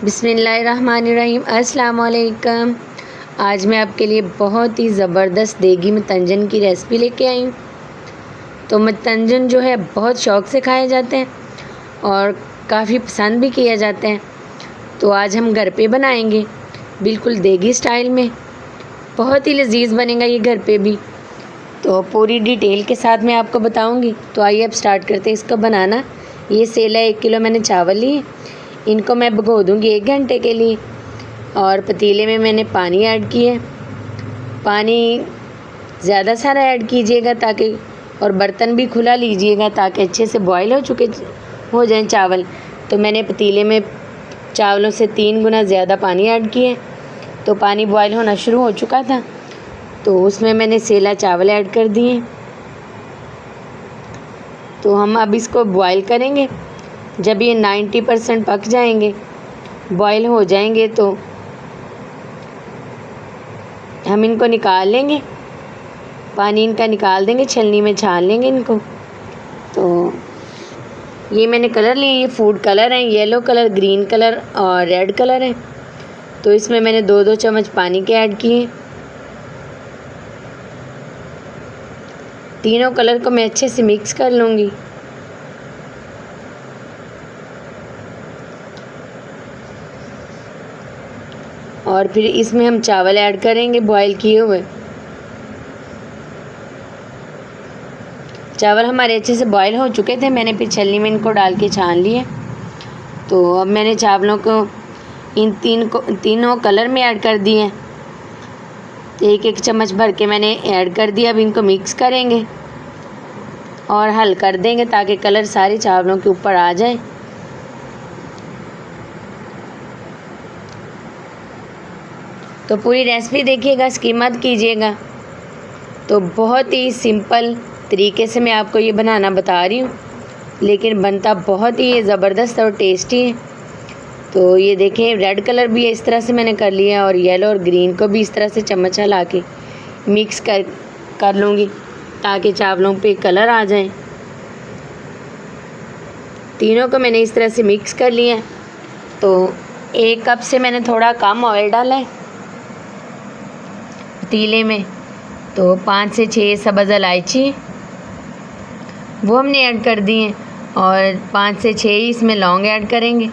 बिस्मिल्लाहिर्रहमानिर्रहीम। अस्सलाम वालेकुम। आज मैं आपके लिए बहुत ही ज़बरदस्त देगी मतंजन की रेसिपी लेके आई हूँ। तो मतंजन जो है बहुत शौक़ से खाए जाते हैं और काफ़ी पसंद भी किए जाते हैं। तो आज हम घर पे बनाएंगे बिल्कुल देगी स्टाइल में। बहुत ही लजीज बनेगा ये घर पे भी। तो पूरी डिटेल के साथ मैं आपको बताऊंगी। तो आइए अब स्टार्ट करते हैं इसको बनाना। ये सेला 1 किलो मैंने चावल लिए, इनको मैं भिगो दूँगी 1 घंटे के लिए। और पतीले में मैंने पानी ऐड किया। पानी ज़्यादा सारा ऐड कीजिएगा ताकि, और बर्तन भी खुला लीजिएगा ताकि अच्छे से बॉईल हो जाएं चावल। तो मैंने पतीले में चावलों से 3 गुना ज़्यादा पानी ऐड किए। तो पानी बॉईल होना शुरू हो चुका था, तो उसमें मैंने सेला चावल ऐड कर दिए। तो हम अब इसको बॉईल करेंगे। जब ये 90% पक जाएंगे, बॉईल हो जाएंगे, तो हम इनको निकाल लेंगे। पानी इनका निकाल देंगे, छलनी में छान लेंगे इनको। तो ये मैंने कलर लिए, ये फूड कलर हैं, येलो कलर, ग्रीन कलर और रेड कलर है। तो इसमें मैंने 2-2 चम्मच पानी के ऐड किए। तीनों कलर को मैं अच्छे से मिक्स कर लूँगी। और फिर इसमें हम चावल ऐड करेंगे बॉईल किए हुए। चावल हमारे अच्छे से बॉईल हो चुके थे, मैंने फिर छलनी में इनको डाल के छान लिए। तो अब मैंने चावलों को इन तीनों कलर में ऐड कर दिए। 1-1 चम्मच भर के मैंने ऐड कर दिया। अब इनको मिक्स करेंगे और हल कर देंगे ताकि कलर सारे चावलों के ऊपर आ जाए। तो पूरी रेसिपी देखिएगा, स्किप मत कीजिएगा। तो बहुत ही सिंपल तरीके से मैं आपको ये बनाना बता रही हूँ, लेकिन बनता बहुत ही ज़बरदस्त और टेस्टी है। तो ये देखें, रेड कलर भी इस तरह से मैंने कर लिया और येलो और ग्रीन को भी इस तरह से चम्मच ला के मिक्स कर लूँगी ताकि चावलों पे कलर आ जाए। तीनों को मैंने इस तरह से मिक्स कर लिया। तो 1 कप से मैंने थोड़ा कम ऑयल डाला है पतीले में। तो 5 से 6 सब्ज़ इलायची वो हमने ऐड कर दी हैं, और 5 से 6 इसमें लौंग ऐड करेंगे।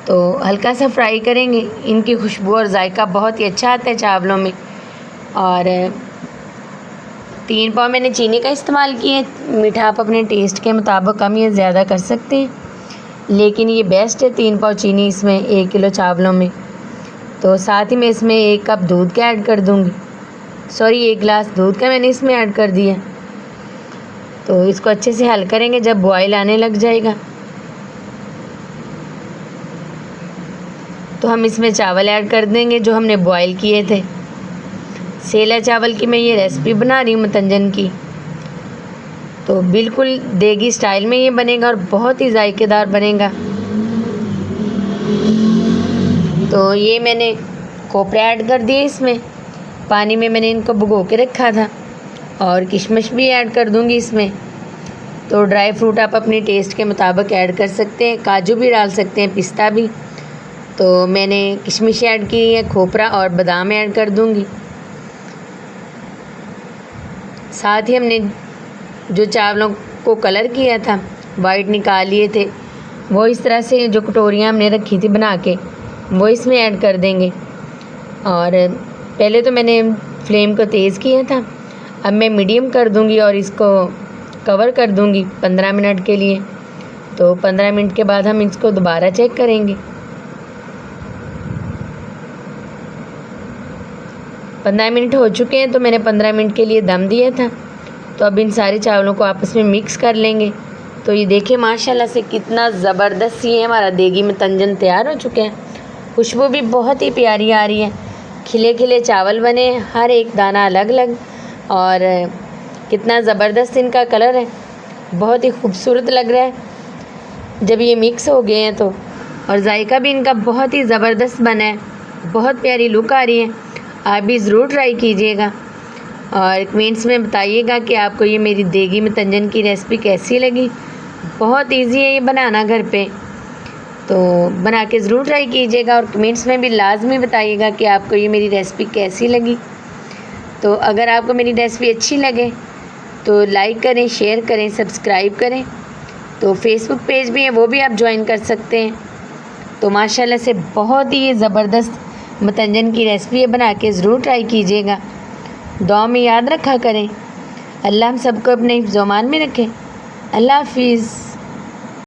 तो हल्का सा फ्राई करेंगे। इनकी खुशबू और जायका बहुत ही अच्छा आता है चावलों में। और 3 पाव मैंने चीनी का इस्तेमाल किया है। मीठा आप अपने टेस्ट के मुताबिक कम या ज़्यादा कर सकते हैं, लेकिन ये बेस्ट है 3 पाव चीनी इसमें 1 किलो चावलों में। तो साथ ही मैं इसमें 1 कप दूध का ऐड कर दूँगी। 1 गिलास दूध का मैंने इसमें ऐड कर दिया। तो इसको अच्छे से हल करेंगे जब बॉईल आने लग जाएगा। तो हम इसमें चावल ऐड कर देंगे जो हमने बॉईल किए थे। सेला चावल की मैं ये रेसिपी बना रही हूँ मतंजन की। तो बिल्कुल देगी स्टाइल में ये बनेगा और बहुत ही जायकेदार बनेगा। तो ये मैंने कोपरे ऐड कर दिए इसमें। पानी में मैंने इनको भिगो के रखा था। और किशमिश भी ऐड कर दूंगी इसमें। तो ड्राई फ्रूट आप अपने टेस्ट के मुताबिक ऐड कर सकते हैं, काजू भी डाल सकते हैं, पिस्ता भी। तो मैंने किशमिश ऐड की है, खोपरा और बादाम ऐड कर दूंगी। साथ ही हमने जो चावलों को कलर किया था, वाइट निकाल लिए थे, वो इस तरह से जो कटोरियाँ हमने रखी थी बना के, वो इसमें ऐड कर देंगे। और पहले तो मैंने फ्लेम को तेज़ किया था, अब मैं मीडियम कर दूंगी और इसको कवर कर दूंगी 15 मिनट के लिए। तो 15 मिनट के बाद हम इसको दोबारा चेक करेंगे। 15 मिनट हो चुके हैं, तो मैंने 15 मिनट के लिए दम दिया था। तो अब इन सारे चावलों को आपस में मिक्स कर लेंगे। तो ये देखिए माशाल्लाह से कितना ज़बरदस्त ये हमारा देगी मतंजन तैयार हो चुके हैं। खुशबू भी बहुत ही प्यारी आ रही है। खिले खिले चावल बने, हर एक दाना अलग अलग, और कितना ज़बरदस्त इनका कलर है, बहुत ही खूबसूरत लग रहा है जब ये मिक्स हो गए हैं। तो और जायका भी इनका बहुत ही ज़बरदस्त बना है, बहुत प्यारी लुक आ रही है। आप भी ज़रूर ट्राई कीजिएगा और कमेंट्स में बताइएगा कि आपको ये मेरी देगी मतंजन की रेसिपी कैसी लगी। बहुत इजी है ये बनाना घर पे। तो बना के ज़रूर ट्राई कीजिएगा और कमेंट्स में भी लाजमी बताइएगा कि आपको ये मेरी रेसिपी कैसी लगी। तो अगर आपको मेरी रेसिपी अच्छी लगे तो लाइक करें, शेयर करें, सब्सक्राइब करें। तो फेसबुक पेज भी है, वो भी आप ज्वाइन कर सकते हैं। तो माशाल्लाह से बहुत ही ये ज़बरदस्त मतंजन की रेसिपी है, बना के ज़रूर ट्राई कीजिएगा। दुआ में याद रखा करें। अल्लाह हम सबको अपने हिफ्ज़-ओ-अमान में रखे। अल्लाह हाफिज़।